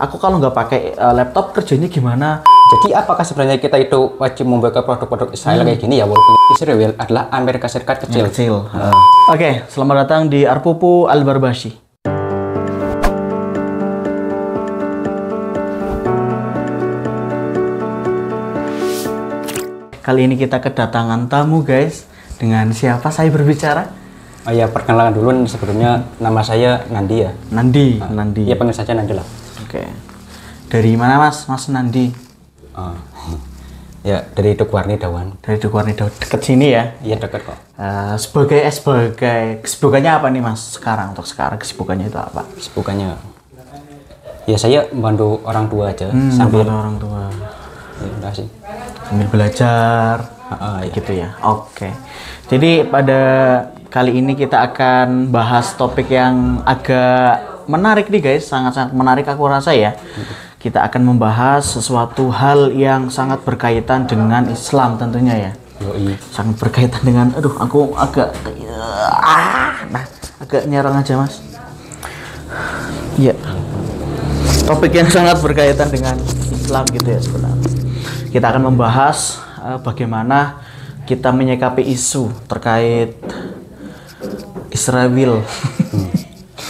aku kalau nggak pakai laptop kerjanya gimana? Jadi apakah sebenarnya kita itu wajib membuka produk-produk Israel kayak gini ya, walaupun Israel adalah Amerika Serikat kecil. Oke, selamat datang di Arpupu Al-Barbashi. Kali ini kita kedatangan tamu guys. Dengan siapa saya berbicara? Oh ya, perkenalan dulu sebelumnya, nama saya Nandi ya. Nandi. Ya panggil saja Nandi lah. Oke. Dari mana Mas Nandi? Ya dari Dukuarni Dawan. Dari Dukuarni Dawan, deket sini ya? Iya dekat kok. Sebagai kesibukannya apa nih Mas sekarang? Untuk sekarang kesibukannya itu apa? Kesibukannya ya saya membantu orang tua aja sambil orang tua. Ya udah sih. Sambil belajar. Gitu ya. Oke. Jadi pada kali ini kita akan bahas topik yang agak menarik nih guys, sangat-sangat menarik aku rasa ya. Kita akan membahas sesuatu hal yang sangat berkaitan dengan Islam tentunya ya. Sangat berkaitan dengan, aku agak agak nyerang aja Mas. Iya. Topik yang sangat berkaitan dengan Islam gitu ya sebenarnya. Kita akan membahas bagaimana kita menyikapi isu terkait Israel.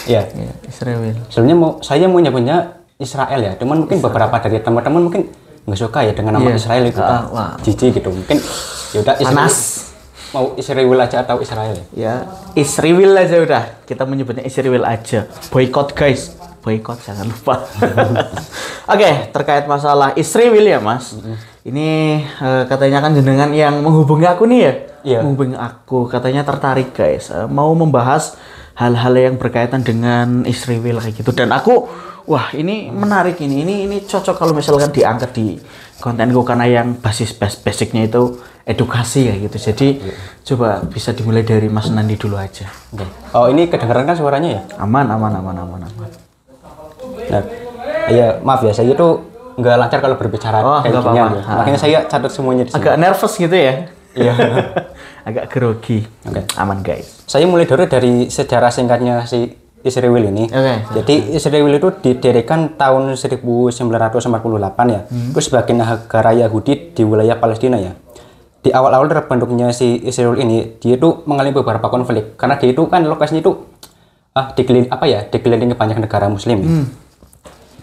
Ya, Israel. Sebenarnya saya mau nyebutnya Israel ya, cuman mungkin beberapa dari teman-teman mungkin nggak suka ya dengan nama Israel itu kan, jijik gitu. Mungkin ya udah mau Israel aja atau Israel ya? Ya, Israel aja udah. Kita menyebutnya Israel aja. Boykot guys, boykot jangan lupa. Oke, terkait masalah Israel ya Mas. Ini katanya kan jenengan yang menghubungi aku nih ya. Iya. Menghubungi aku, katanya tertarik guys, mau membahas hal-hal yang berkaitan dengan Israel kayak gitu. Dan aku, wah ini menarik ini cocok kalau misalkan diangkat di kontenku karena yang basicnya itu edukasi ya gitu. Jadi coba bisa dimulai dari Mas Nandi dulu aja. Oh ini kedengeran kan suaranya ya? Aman. Nah, ya maaf ya, saya tuh nggak lancar kalau berbicara kayak gini ya. Makanya saya catat semuanya di sini. Agak nervous gitu ya? Iya. Agak grogi. Aman guys. Saya mulai dulu dari sejarah singkatnya si Israel ini. Jadi Israel itu didirikan tahun 1948 ya. Itu sebagai negara Yahudi di wilayah Palestina ya. Di awal-awal terbentuknya si Israel ini, dia itu mengalami beberapa konflik karena dia itu kan lokasinya itu dikelilingi banyak negara Muslim.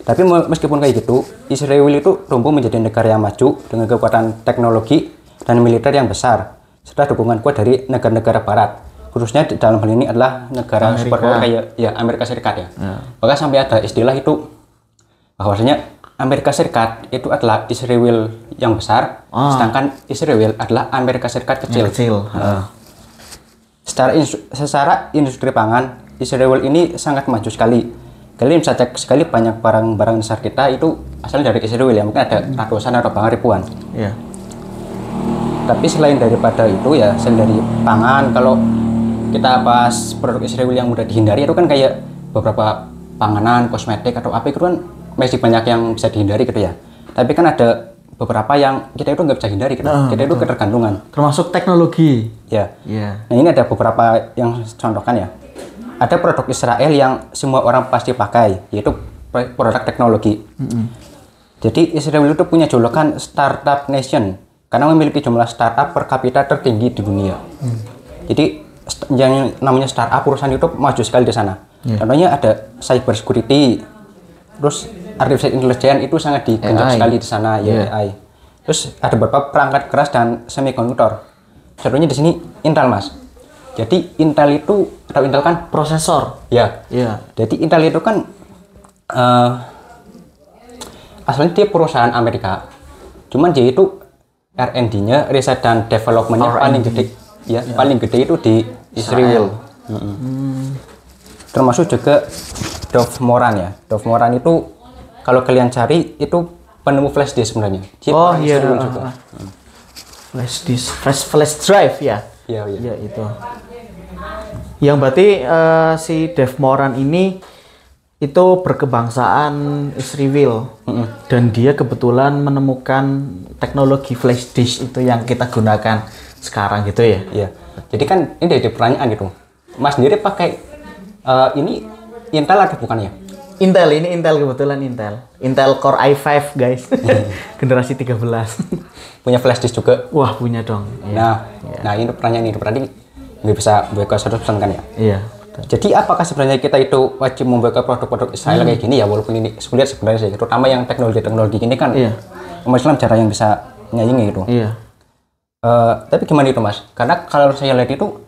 Tapi meskipun kayak gitu, Israel itu tumbuh menjadi negara yang maju dengan kekuatan teknologi dan militer yang besar, serta dukungan kuat dari negara-negara Barat. Khususnya dalam hal ini adalah negara superpower kayak ya Amerika Serikat ya. Bahkan sampai ada istilah itu bahwasanya Amerika Serikat itu adalah Israel yang besar, sedangkan Israel adalah Amerika Serikat kecil. Secara industri pangan, Israel ini sangat maju sekali. Kalian bisa cek sekali banyak barang-barang besar kita itu asalnya dari Israel ya, mungkin ada ratusan atau bahkan ribuan. Iya. Tapi selain daripada itu ya, selain dari pangan, kalau kita bahas produk Israel yang mudah dihindari itu kan kayak beberapa panganan, kosmetik atau apa itu kan masih banyak yang bisa dihindari gitu ya. Tapi kan ada beberapa yang kita itu nggak bisa hindari gitu. Kita itu ketergantungan. Termasuk teknologi. Ya. Nah ini ada beberapa yang contohkan ya. Ada produk Israel yang semua orang pasti pakai, yaitu produk teknologi. Jadi Israel itu punya julukan Startup Nation karena memiliki jumlah startup per kapita tertinggi di dunia. Jadi yang namanya startup perusahaan itu maju sekali di sana. Contohnya ada cyber security, terus artificial intelligence itu sangat digenjot sekali di sana, AI. Terus ada beberapa perangkat keras dan semikonduktor. Contohnya di sini Intel Mas. Jadi Intel itu, atau Intel kan prosesor. Ya. Jadi Intel itu kan asalnya dia perusahaan Amerika. Cuman dia itu R&D-nya, riset dan development-nya paling gede. Ya, paling gede itu di Israel. Termasuk juga Dov Moran ya. Dov Moran itu kalau kalian cari itu penemu flash disk sebenarnya. Juga. Flash disk, flash drive ya. Iya itu. Yang berarti si Dov Moran ini itu berkebangsaan Israel dan dia kebetulan menemukan teknologi flash disk itu yang kita gunakan sekarang gitu ya. Iya. Jadi kan ini dari pertanyaan gitu. Mas sendiri pakai ini Intel atau bukan ya? ini Intel kebetulan Intel Core i5 guys. Generasi 13. Punya flash disk juga. Wah, punya dong. Nah ini pertanyaan ini berarti nggak bisa boykot 100% kan ya? Iya. Jadi apakah sebenarnya kita itu wajib memboikot produk-produk Israel kayak gini ya, walaupun ini sebenarnya sih, terutama yang teknologi ini kan umat Islam cara yang bisa menyaingi gitu. Iya. Tapi gimana itu Mas? Karena kalau saya lihat itu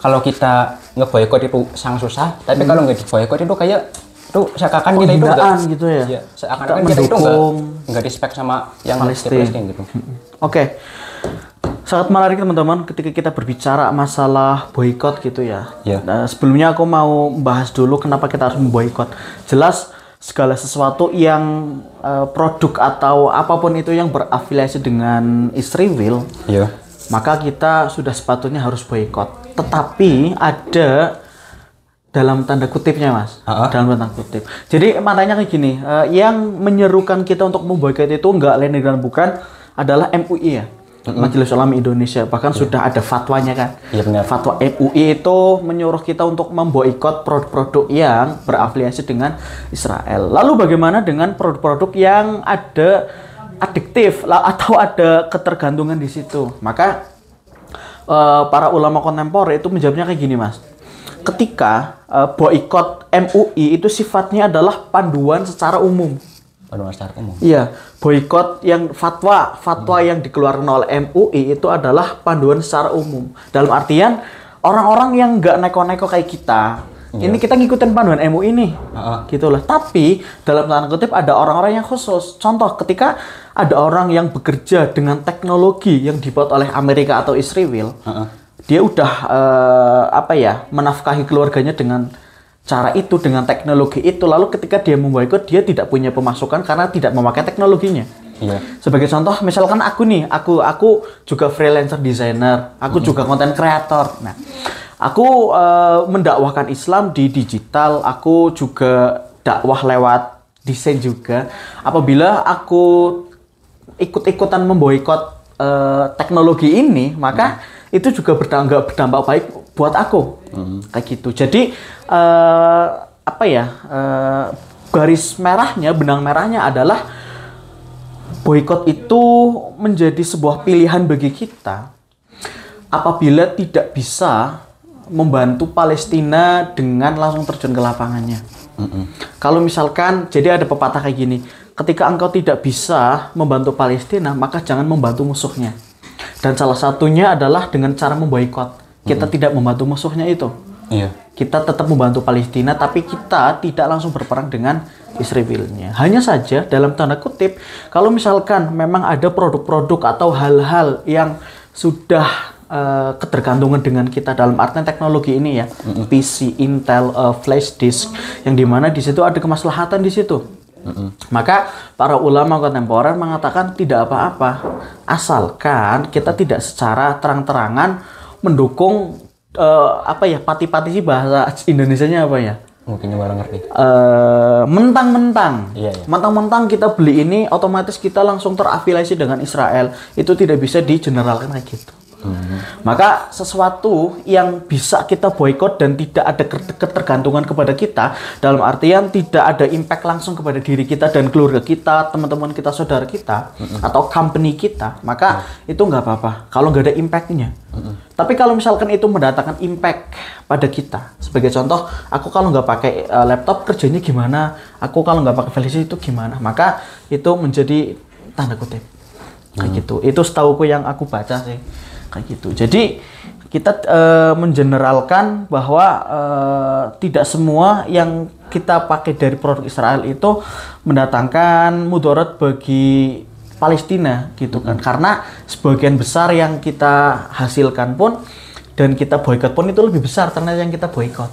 kalau kita ngeboikot itu sangat susah, tapi kalau nggak diboikot itu kayak itu seakan-akan kita itu enggak gitu ya. Iya, seakan-akan kita itu enggak respect sama yang Palestina gitu. Oke. Sangat menarik teman-teman ketika kita berbicara masalah boykot gitu ya. Nah, sebelumnya aku mau membahas dulu kenapa kita harus memboikot. Jelas segala sesuatu yang produk atau apapun itu yang berafiliasi dengan Israel, maka kita sudah sepatutnya harus boykot. Tetapi ada dalam tanda kutipnya Mas, dalam tanda kutip. Jadi maknanya kayak gini, yang menyerukan kita untuk memboikot itu enggak lain dan bukan adalah MUI ya, Majelis Ulama Indonesia. Bahkan sudah ada fatwanya kan. Iya benar. Fatwa MUI itu menyuruh kita untuk memboikot produk-produk yang berafiliasi dengan Israel. Lalu bagaimana dengan produk-produk yang ada adiktif atau ada ketergantungan di situ? Maka para ulama kontemporer itu menjawabnya kayak gini Mas. Ketika boikot MUI itu sifatnya adalah panduan secara umum. Panduan secara umum. Iya, boikot yang fatwa yang dikeluarkan oleh MUI itu adalah panduan secara umum. Dalam artian orang-orang yang nggak neko-neko kayak kita, ini kita ngikutin panduan MUI nih, gitulah. Tapi dalam tanda kutip ada orang-orang yang khusus. Contoh, ketika ada orang yang bekerja dengan teknologi yang dibuat oleh Amerika atau Israel. Dia udah menafkahi keluarganya dengan cara itu, dengan teknologi itu. Lalu ketika dia memboikot, dia tidak punya pemasukan karena tidak memakai teknologinya. Sebagai contoh, misalkan aku nih, aku juga freelancer designer, aku juga konten kreator. Nah, aku mendakwahkan Islam di digital, aku juga dakwah lewat desain juga. Apabila aku ikut-ikutan memboikot teknologi ini, maka itu juga berdampak baik buat aku, kayak gitu. Jadi garis merahnya, benang merahnya adalah boikot itu menjadi sebuah pilihan bagi kita apabila tidak bisa membantu Palestina dengan langsung terjun ke lapangannya. Kalau misalkan, jadi ada pepatah kayak gini, ketika engkau tidak bisa membantu Palestina, maka jangan membantu musuhnya. Dan salah satunya adalah dengan cara memboikot. Kita tidak membantu musuhnya itu. Kita tetap membantu Palestina, tapi kita tidak langsung berperang dengan Israelnya. Hanya saja dalam tanda kutip, kalau misalkan memang ada produk-produk atau hal-hal yang sudah ketergantungan dengan kita dalam artian teknologi ini ya, PC, Intel, flash disk, yang dimana di situ ada kemaslahatan di situ. Maka para ulama kontemporer mengatakan tidak apa-apa asalkan kita tidak secara terang-terangan mendukung pati-pati sih bahasa Indonesianya apa ya? Mungkin baru ngerti. Mentang-mentang, mentang-mentang kita beli ini otomatis kita langsung terafiliasi dengan Israel, itu tidak bisa digeneralkan kayak gitu. Maka sesuatu yang bisa kita boikot dan tidak ada ketergantungan kepada kita, dalam artian tidak ada impact langsung kepada diri kita dan keluarga kita, teman-teman kita, saudara kita, atau company kita, maka itu nggak apa-apa kalau nggak ada impactnya. Tapi kalau misalkan itu mendatangkan impact pada kita, sebagai contoh, aku kalau nggak pakai laptop kerjanya gimana, aku kalau nggak pakai flash itu gimana, maka itu menjadi tanda kutip kayak gitu. Itu setauku yang aku baca sih. Kayak gitu. Jadi kita mengeneralkan bahwa tidak semua yang kita pakai dari produk Israel itu mendatangkan mudarat bagi Palestina gitu kan. Karena sebagian besar yang kita hasilkan pun dan kita boikot pun itu lebih besar ternyata yang kita boikot.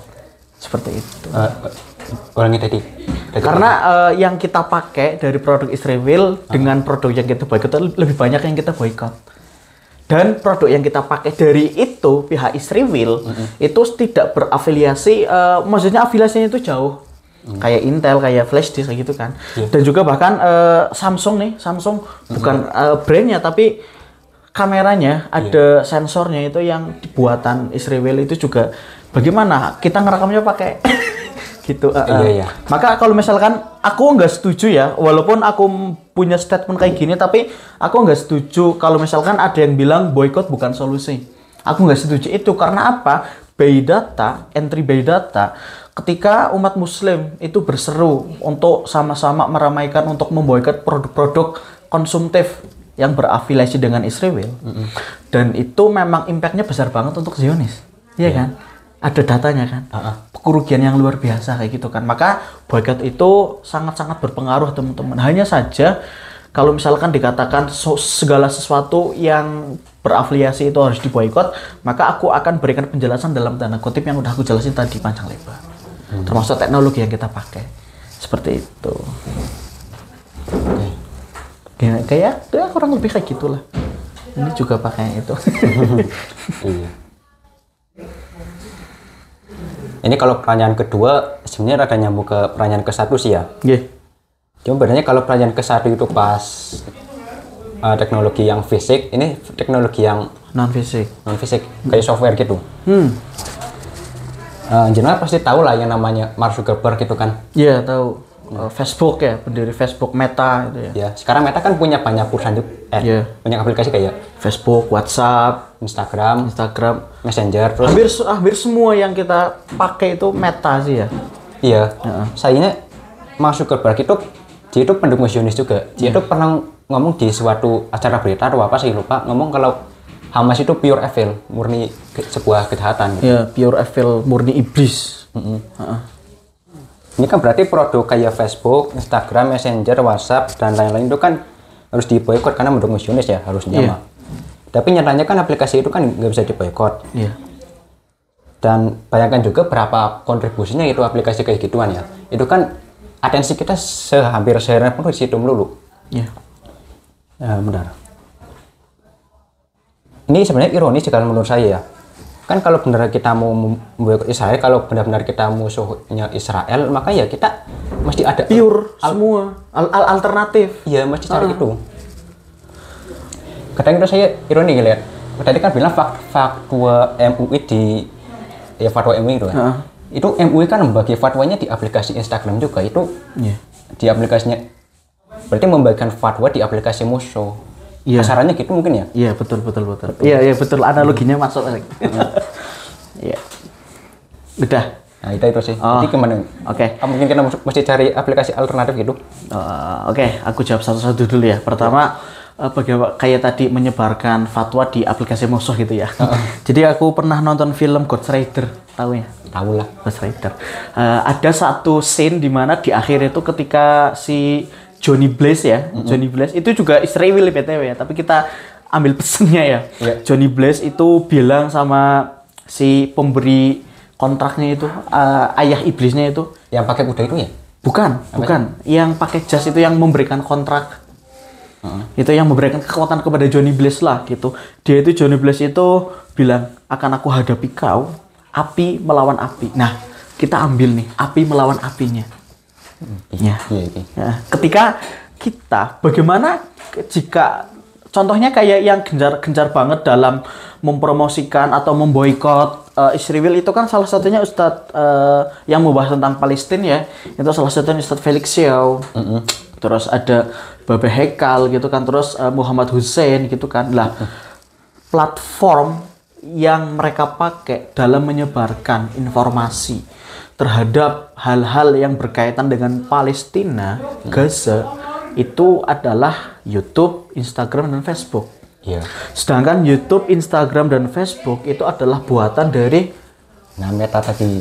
Seperti itu. Orangnya tadi. Karena yang kita pakai dari produk Israel dengan produk yang kita boikot lebih banyak yang kita boikot. Dan produk yang kita pakai dari itu pihak Israel itu tidak berafiliasi, maksudnya afiliasinya itu jauh, kayak Intel, kayak flash disk kayak gitu kan. Dan juga bahkan Samsung bukan brandnya tapi kameranya ada sensornya itu yang buatan Israel itu juga bagaimana kita ngerekamnya pakai gitu. Iya. Maka kalau misalkan aku nggak setuju ya, walaupun aku punya statement kayak gini, tapi aku nggak setuju kalau misalkan ada yang bilang boykot bukan solusi. Aku nggak setuju itu karena apa? By data, entry by data, ketika umat Muslim itu berseru untuk sama-sama meramaikan untuk memboikot produk-produk konsumtif yang berafiliasi dengan Israel, dan itu memang impactnya besar banget untuk Zionis, iya kan? Ada datanya kan, kerugian yang luar biasa kayak gitu kan. Maka boykot itu sangat-sangat berpengaruh teman-teman. Hanya saja kalau misalkan dikatakan segala sesuatu yang berafiliasi itu harus diboykot, maka aku akan berikan penjelasan dalam tanda kutip yang udah aku jelasin tadi panjang lebar, termasuk teknologi yang kita pakai seperti itu. Kayak ya kurang lebih kayak gitulah. Ini juga pakai itu. Iya. Ini kalau pertanyaan kedua sebenarnya rada nyambung ke pertanyaan ke satu sih ya. Yeah. Cuma bedanya kalau pertanyaan ke satu itu pas teknologi yang fisik, ini teknologi yang non fisik kayak software gitu. Jenengan pasti tahu lah yang namanya Mark Zuckerberg gitu kan. Iya, tahu. Facebook ya, pendiri Facebook, Meta itu ya. Ya, sekarang Meta kan punya banyak perusahaan juga, banyak aplikasi kayak Facebook, WhatsApp, Instagram, Messenger, hampir terus semua yang kita pakai itu Meta sih ya. Iya. Sayangnya Mark Zuckerberg itu dia itu pendukung Zionis juga. Dia itu pernah ngomong di suatu acara berita atau apa sih lupa, ngomong kalau Hamas itu pure evil, murni sebuah kejahatan. Gitu. Ya, pure evil, murni iblis. Ini kan berarti produk kayak Facebook, Instagram, Messenger, WhatsApp, dan lain-lain itu kan harus diboykot karena mendukung Zionis ya, harusnya mah. Tapi nyatanya kan aplikasi itu kan nggak bisa diboykot. Iya. Dan bayangkan juga berapa kontribusinya itu aplikasi kayak gituan ya. Itu kan atensi kita hampir sehari pun di situ melulu. Iya. Ya, benar. Ini sebenarnya ironis kalau menurut saya ya. Kan kalau benar kita mau memboikot Israel, kalau benar-benar kita musuhnya Israel, maka ya kita mesti ada pure semua alternatif. Iya, mesti cari itu. Kadang itu saya ironi ngeliat. Tadi kan bilang fatwa MUI fatwa MUI itu kan. Itu MUI kan membagi fatwanya di aplikasi Instagram juga. Itu di aplikasinya berarti membagikan fatwa di aplikasi musuh. Iya. Kasarannya gitu mungkin ya? Iya, betul. Iya, betul. Analoginya masuk. Iya. Udah. Nah, itu sih. Jadi gimana? Oke. Mungkin kita mesti cari aplikasi alternatif gitu. Oke, aku jawab satu-satu dulu ya. Pertama, bagaimana kayak tadi menyebarkan fatwa di aplikasi musuh gitu ya. Jadi aku pernah nonton film Ghost Rider, tahu ya? Tahu lah. Ghost Rider. Ada satu scene di mana di akhir itu ketika si Johnny Blaze ya, Johnny Blaze itu juga Israel BTW ya, tapi kita ambil pesennya ya. Johnny Blaze itu bilang sama si pemberi kontraknya itu, ayah iblisnya itu. Yang pakai kuda itu ya? Bukan. Yang pakai jas itu yang memberikan kontrak. Itu yang memberikan kekuatan kepada Johnny Blaze lah gitu. Dia itu Johnny Blaze itu bilang, akan aku hadapi kau, api melawan api. Nah, kita ambil nih, api melawan apinya. Ya. Ketika kita bagaimana jika contohnya kayak yang gencar banget dalam mempromosikan atau memboikot Israel itu kan salah satunya Ustadz yang membahas tentang Palestina ya, itu salah satunya Ustadz Felix Xiao. Terus ada Babe Hekal gitu kan, terus Muhammad Hussein gitu kan. Lah, platform yang mereka pakai dalam menyebarkan informasi terhadap hal-hal yang berkaitan dengan Palestina, Gaza, itu adalah YouTube, Instagram, dan Facebook. Sedangkan YouTube, Instagram, dan Facebook itu adalah buatan dari Meta tadi.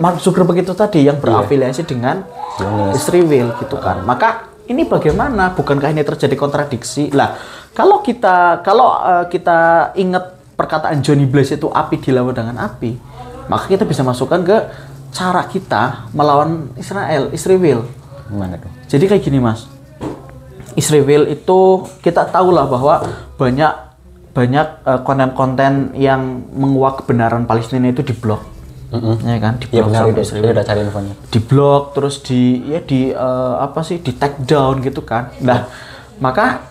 Mark Zuckerberg itu tadi yang berafiliasi dengan Israel gitu kan. Maka ini bagaimana? Bukankah ini terjadi kontradiksi? Lah, kalau kita ingat perkataan Johnny Blaze itu api dilawan dengan api, maka kita bisa masukkan ke cara kita melawan Israel. Gimana tuh? Jadi kayak gini mas, Israel itu kita tahulah bahwa banyak konten-konten yang menguak kebenaran Palestina itu diblok, ya kan? Diblok sama Israel. Udah cari infonya. Diblok terus di take down gitu kan. Nah, maka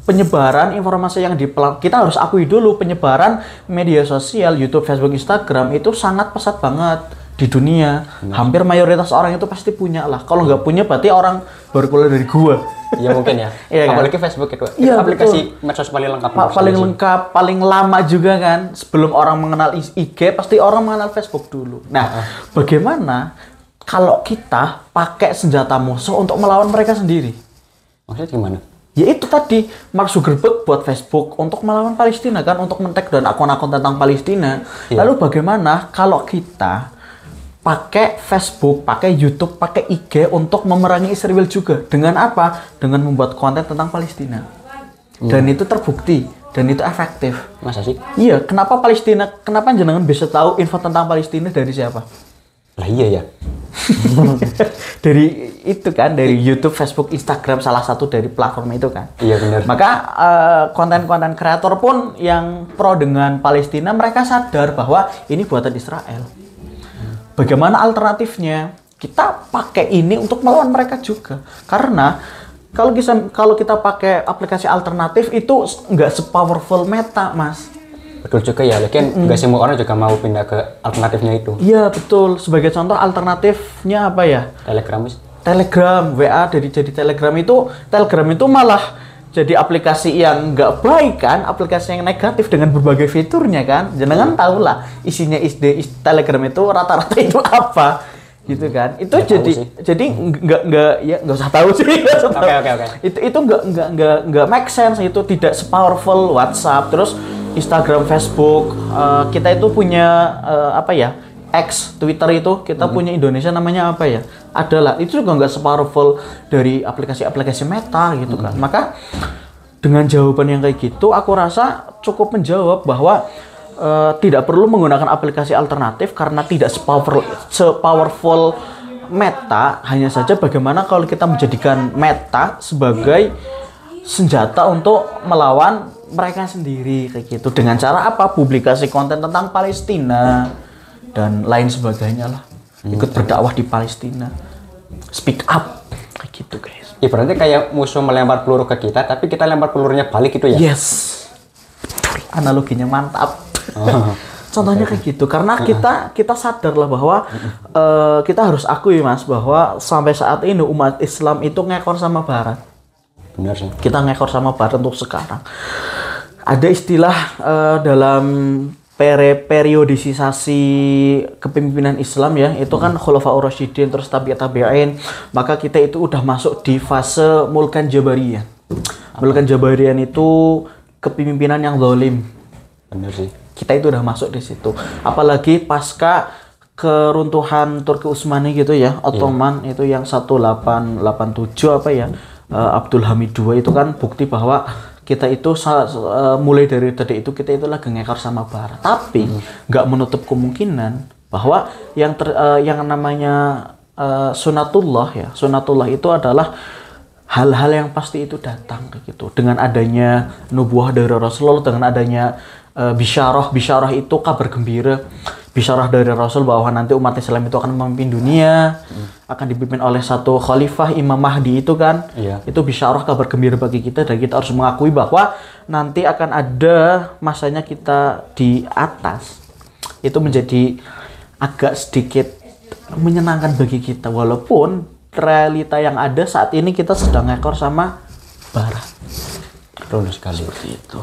penyebaran informasi yang kita harus akui dulu, penyebaran media sosial, YouTube, Facebook, Instagram itu sangat pesat banget di dunia. Hampir mayoritas orang itu pasti punya lah. Kalau nggak punya berarti orang baru keluar dari gua. Iya mungkin ya. Iya, apalagi kan? Facebook itu. Iya, aplikasi medsos paling lengkap. Paling lengkap, paling lama juga kan. Sebelum orang mengenal IG, pasti orang mengenal Facebook dulu. Nah, bagaimana kalau kita pakai senjata musuh untuk melawan mereka sendiri? Maksudnya gimana? Ya itu tadi, Mark Zuckerberg buat Facebook untuk melawan Palestina kan, untuk men-tag dan akun-akun tentang Palestina. Iya. Lalu bagaimana kalau kita pakai Facebook, pakai YouTube, pakai IG untuk memerangi Israel juga? Dengan apa? Dengan membuat konten tentang Palestina. Dan itu terbukti, dan itu efektif. Masa sih? Iya, kenapa jenengan bisa tahu info tentang Palestina dari siapa? Lah iya ya. Dari itu kan, dari YouTube, Facebook, Instagram, salah satu dari platform itu kan. Iya benar. Maka konten-konten kreator pun yang pro dengan Palestina, mereka sadar bahwa ini buatan Israel. Bagaimana alternatifnya? Kita pakai ini untuk melawan mereka juga. Karena kalau kita pakai aplikasi alternatif itu nggak sepowerful Meta, Mas. Betul juga ya, lagian nggak semua orang juga mau pindah ke alternatifnya itu. Iya betul. Sebagai contoh alternatifnya apa ya? Telegram, WA jadi Telegram itu malah jadi aplikasi yang nggak baik kan, aplikasi yang negatif dengan berbagai fiturnya kan. Jangan tahu lah isinya Telegram itu rata-rata itu apa, gitu kan. Itu nggak jadi nggak usah tahu sih. Oke. Itu nggak make sense, itu tidak sepowerful WhatsApp. Terus Instagram, Facebook, kita itu punya apa ya? X, Twitter itu kita punya Indonesia namanya apa ya? Adalah itu juga nggak sepowerful dari aplikasi-aplikasi Meta gitu kan. Maka dengan jawaban yang kayak gitu, aku rasa cukup menjawab bahwa tidak perlu menggunakan aplikasi alternatif karena tidak sepowerful Meta. Hanya saja bagaimana kalau kita menjadikan Meta sebagai senjata untuk melawan mereka sendiri kayak gitu. Dengan cara apa? Publikasi konten tentang Palestina dan lain sebagainya lah. Ikut berdakwah di Palestina, speak up kayak gitu guys. Ya berarti kayak musuh melempar peluru ke kita, tapi kita lempar pelurunya balik gitu ya? Yes, analoginya mantap. Contohnya kayak gitu, karena kita sadar lah bahwa kita harus akui Mas bahwa sampai saat ini umat Islam itu ngekor sama Barat. Benar sih. Kita ngekor sama Barat untuk sekarang. Ada istilah dalam periodisasi kepemimpinan Islam ya, itu kan Khulafaur Rasyidin, terus tabi'in, maka kita itu udah masuk di fase Mulkan Jabariyah. Mulkan Jabariyah itu kepemimpinan yang zalim. Benar sih. Kita itu udah masuk di situ. Apalagi pasca keruntuhan Turki Utsmani gitu ya, Ottoman itu yang 1887 apa ya, Abdul Hamid II itu kan bukti bahwa kita itu mulai dari tadi itu kita itu lagi ngekor sama Barat, tapi nggak menutup kemungkinan bahwa yang namanya sunatullah itu adalah hal-hal yang pasti itu datang kayak gitu. Dengan adanya nubuah dari Rasulullah, dengan adanya bisyarah itu kabar gembira, bisyarah dari Rasul bahwa nanti umat Islam itu akan memimpin dunia, akan dipimpin oleh satu khalifah Imam Mahdi itu kan. Itu bisyarah kabar gembira bagi kita, dan kita harus mengakui bahwa nanti akan ada masanya kita di atas. Itu menjadi agak sedikit menyenangkan bagi kita, walaupun realita yang ada saat ini kita sedang ngekor sama Barat. Betul sekali. Seperti itu.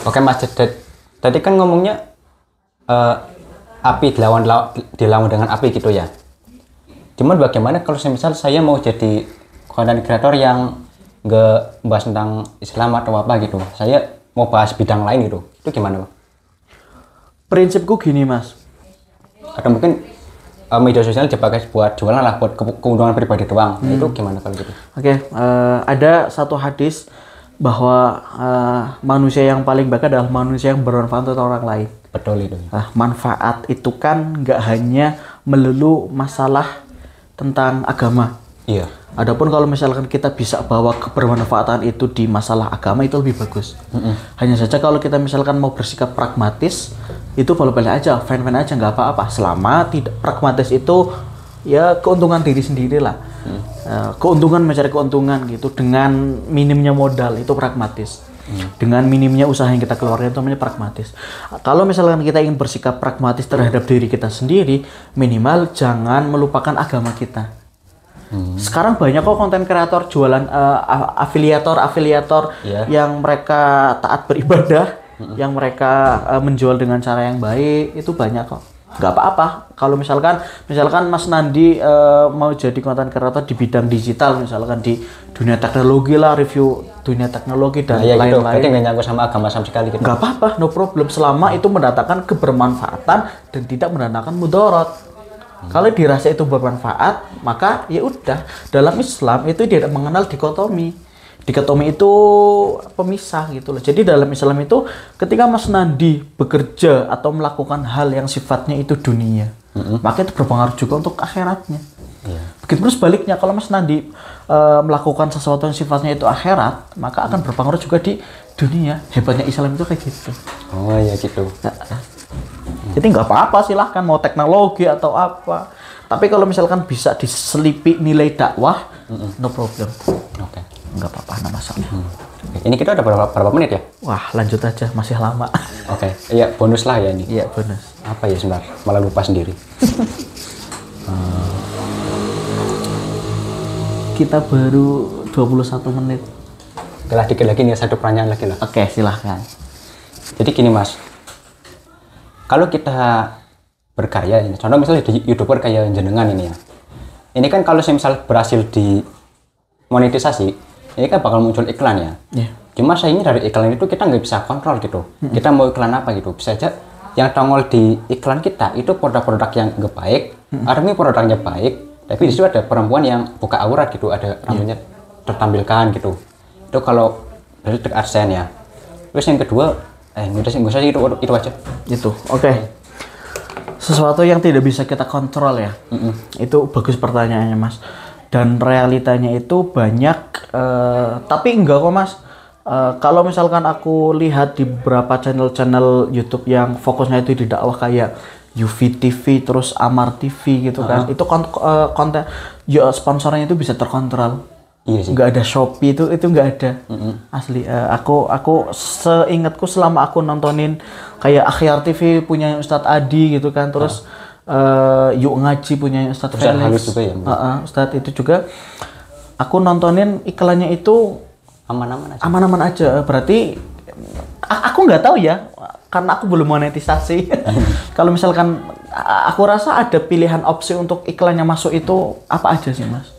Oke Mas, tadi kan ngomongnya api dilawan dengan api gitu ya. Cuman bagaimana kalau misal saya mau jadi content creator yang nggak bahas tentang Islam atau apa gitu, saya mau bahas bidang lain gitu, itu gimana Mas? Prinsipku gini Mas. Atau mungkin media sosial dipakai buat jualan lah, buat keuntungan pribadi doang. Itu gimana kalau gitu? Oke, ada satu hadis bahwa manusia yang paling baik adalah manusia yang bermanfaat untuk orang lain. Betul itu. Nah, manfaat itu kan nggak hanya melulu masalah tentang agama. Iya. Adapun kalau misalkan kita bisa bawa kebermanfaatan itu di masalah agama, itu lebih bagus. Hanya saja kalau kita misalkan mau bersikap pragmatis, itu boleh-boleh aja, fine-fine aja, nggak apa-apa. Selama tidak pragmatis itu ya keuntungan diri sendiri lah. keuntungan mencari keuntungan gitu dengan minimnya modal itu pragmatis. Dengan minimnya usaha yang kita keluarkan itu namanya pragmatis. Kalau misalkan kita ingin bersikap pragmatis terhadap diri kita sendiri, minimal jangan melupakan agama kita. Sekarang banyak kok konten kreator jualan afiliator yang mereka taat beribadah, yang mereka menjual dengan cara yang baik, itu banyak kok. Nggak apa-apa kalau misalkan Mas Nandi mau jadi konten kreator di bidang digital, misalkan di dunia teknologi lah, review dunia teknologi dan lain-lain. Berarti nggak nyangkut sama agama sama sekali gitu. Nggak apa-apa, no problem, selama itu mendatangkan kebermanfaatan dan tidak mendatangkan mudarat. Kalau dirasa itu bermanfaat, maka ya udah. Dalam Islam itu tidak mengenal dikotomi. Dikotomi itu pemisah gitu loh. Jadi dalam Islam itu ketika Mas Nandi bekerja atau melakukan hal yang sifatnya itu dunia, maka itu berpengaruh juga untuk akhiratnya. Begitu sebaliknya, kalau Mas Nandi melakukan sesuatu yang sifatnya itu akhirat, maka akan berpengaruh juga di dunia. Hebatnya Islam itu kayak gitu. Oh ya gitu. Jadi nggak apa-apa, silahkan mau teknologi atau apa. Tapi kalau misalkan bisa diselipi nilai dakwah, no problem. Oke. Nggak apa-apa, nggak masalah. Ini kita udah berapa menit ya? Wah, lanjut aja, masih lama. Oke. Iya, bonus lah ya ini. Iya, bonus. Apa ya sebentar? Malah lupa sendiri. Kita baru 21 menit. Oke lah, dikit lagi nih, satu pertanyaan lagi lah. Oke, silahkan. Jadi gini Mas, kalau kita berkarya ini, contoh misalnya di YouTuber kayak jenengan ini ya, ini kan kalau misal berhasil di monetisasi, ini kan bakal muncul iklan ya. Cuma sayangnya dari iklan itu kita nggak bisa kontrol gitu. Kita mau iklan apa gitu, bisa aja yang tongol di iklan kita itu produk-produk yang nggak baik, artinya produknya baik, tapi di situ ada perempuan yang buka aurat gitu, ada rambutnya tertampilkan gitu. Itu kalau dari AdSense ya. Terus yang kedua, nggak usah itu aja. Itu, oke. Sesuatu yang tidak bisa kita kontrol ya. Itu bagus pertanyaannya Mas. Dan realitanya itu banyak, tapi enggak kok Mas. Kalau misalkan aku lihat di beberapa channel-channel YouTube yang fokusnya itu di dakwah kayak UV TV, terus Amar TV gitu kan, itu konten sponsornya itu bisa terkontrol. Iya sih. Nggak ada Shopee itu nggak ada. Asli. Aku seingatku selama aku nontonin kayak Akhyar TV punya Ustadz Adi gitu kan, terus Yuk Ngaji punya Ustadz Felix. Juga ya, Ustadz itu juga. Aku nontonin iklannya itu aman-aman aja. Berarti aku nggak tahu ya, karena aku belum monetisasi. Kalau misalkan aku rasa ada pilihan opsi untuk iklannya masuk itu apa aja sih Mas?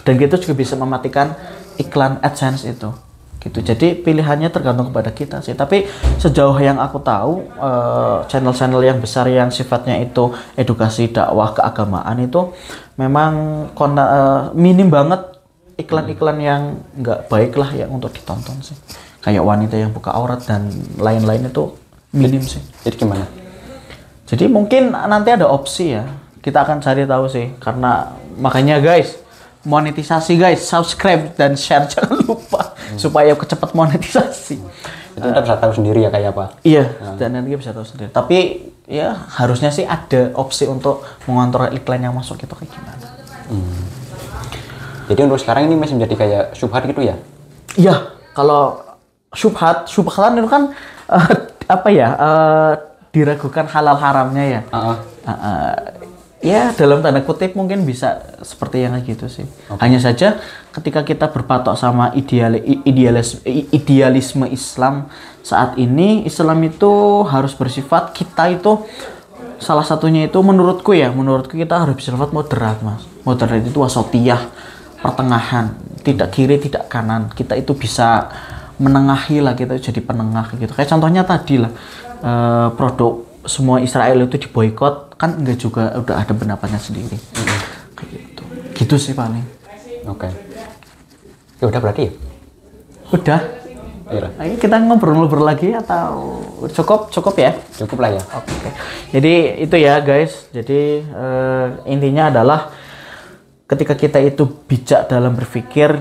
Dan kita juga bisa mematikan iklan AdSense itu. Gitu. Jadi pilihannya tergantung kepada kita sih. Tapi sejauh yang aku tahu, channel-channel yang besar yang sifatnya itu edukasi dakwah keagamaan itu memang minim banget iklan-iklan yang nggak baik lah yang untuk ditonton sih. Kayak wanita yang buka aurat dan lain-lain itu minim sih. Jadi gimana? Jadi mungkin nanti ada opsi ya. Kita akan cari tahu sih. Karena makanya guys, monetisasi guys, subscribe dan share jangan lupa supaya cepat monetisasi. Itu kita bisa tahu sendiri ya kayak apa. Iya, dan nanti bisa tahu sendiri. Tapi ya harusnya sih ada opsi untuk mengontrol iklan yang masuk itu kayak gimana. Jadi untuk sekarang ini masih menjadi kayak syubhat gitu ya? Iya, kalau syubhatan itu kan diragukan halal haramnya ya. Ya dalam tanda kutip mungkin bisa seperti yang gitu sih. Hanya saja ketika kita berpatok sama idealisme Islam saat ini, Islam itu harus bersifat, kita itu salah satunya itu menurutku kita harus bersifat moderat Mas. Moderat itu wasatiyah, pertengahan, tidak kiri tidak kanan. Kita itu bisa menengahi lah, kita jadi penengah gitu. Kayak contohnya tadi lah, produk semua Israel itu diboikot, kan enggak juga, udah ada pendapatnya sendiri. Kayak gitu sih paling. Oke. Ya udah berarti ya? Udah. Ayo kita ngobrol-ngobrol lagi atau cukup ya? Cukup lah ya. Oke. Jadi itu ya guys. Jadi intinya adalah ketika kita itu bijak dalam berpikir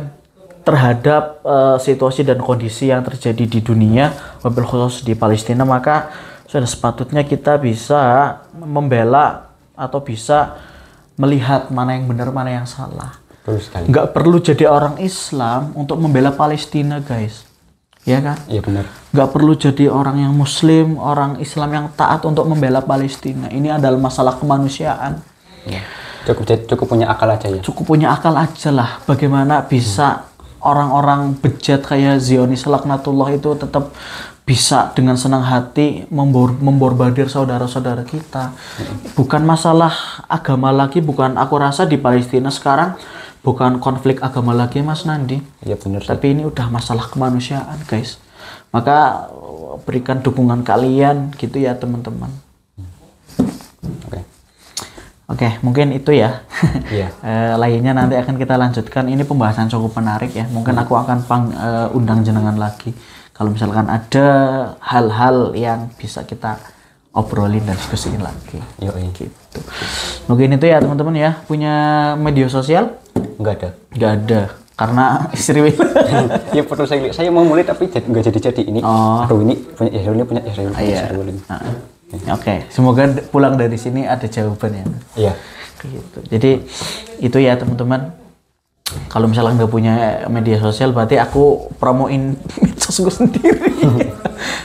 terhadap situasi dan kondisi yang terjadi di dunia, wabil khusus di Palestina, maka sudah sepatutnya kita bisa membela atau bisa melihat mana yang benar, mana yang salah. Betul sekali. Nggak perlu jadi orang Islam untuk membela Palestina, guys. Ya kan? Iya benar. Nggak perlu jadi orang yang Muslim, orang Islam yang taat untuk membela Palestina. Ini adalah masalah kemanusiaan. Ya. Cukup punya akal aja ya. Cukup punya akal aja lah. Bagaimana bisa orang-orang bejat kayak Zionis laknatullah itu tetap bisa dengan senang hati memborbardir saudara-saudara kita. Bukan masalah agama lagi, bukan, aku rasa di Palestina sekarang bukan konflik agama lagi, Mas Nandi. Iya benar. Tapi ini udah masalah kemanusiaan, guys. Maka berikan dukungan kalian gitu ya, teman-teman. Oke. Oke, mungkin itu ya. Iya. Lainnya nanti akan kita lanjutkan. Ini pembahasan cukup menarik ya. Mungkin aku akan undang jenengan lagi. Kalau misalkan ada hal-hal yang bisa kita obrolin dan diskusiin lagi. Yoi. Gitu. Mungkin itu ya teman-teman ya. Punya media sosial? Nggak ada. Nggak ada. Karena istri Ya perlu saya mau mulai tapi nggak jadi ini. Oh. Aduh ini punya Israel, punya Israel. Iya. Oke, semoga pulang dari sini ada jawabannya. Iya. Gitu. Jadi itu ya teman-teman. Kalau misalnya nggak punya media sosial, berarti aku promoin medsosku sendiri.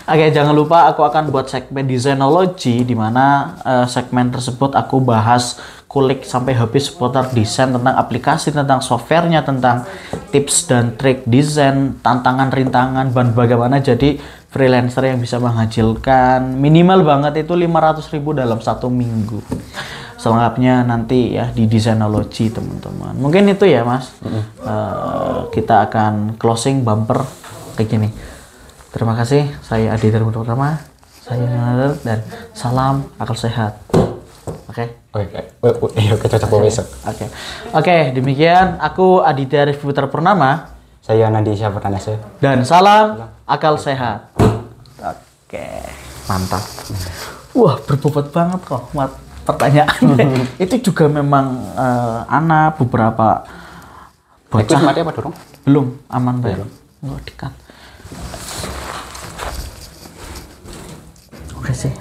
Oke, jangan lupa aku akan buat segmen Designology, di mana segmen tersebut aku bahas kulik sampai habis seputar desain, tentang aplikasi, tentang softwarenya, tentang tips dan trik desain, tantangan, rintangan, dan bagaimana jadi freelancer yang bisa menghasilkan minimal banget itu 500.000 dalam 1 minggu. Selengkapnya nanti ya di Designology, teman-teman. Mungkin itu ya, Mas. Kita akan closing bumper kayak gini. Terima kasih. Saya Adi Dharma. Saya Nader, dan salam akal sehat. Oke. Oke, cocok besok. Oke, demikian aku Aditya Arif Putra Purnama. Saya Nandi Syafranase. Dan salam akal sehat. Oke, mantap. Wah, berbobot banget kok pertanyaan. Itu juga memang anak beberapa bocah. Mati apa dorong? Belum, aman baik. Nggak dikat. Oke sih,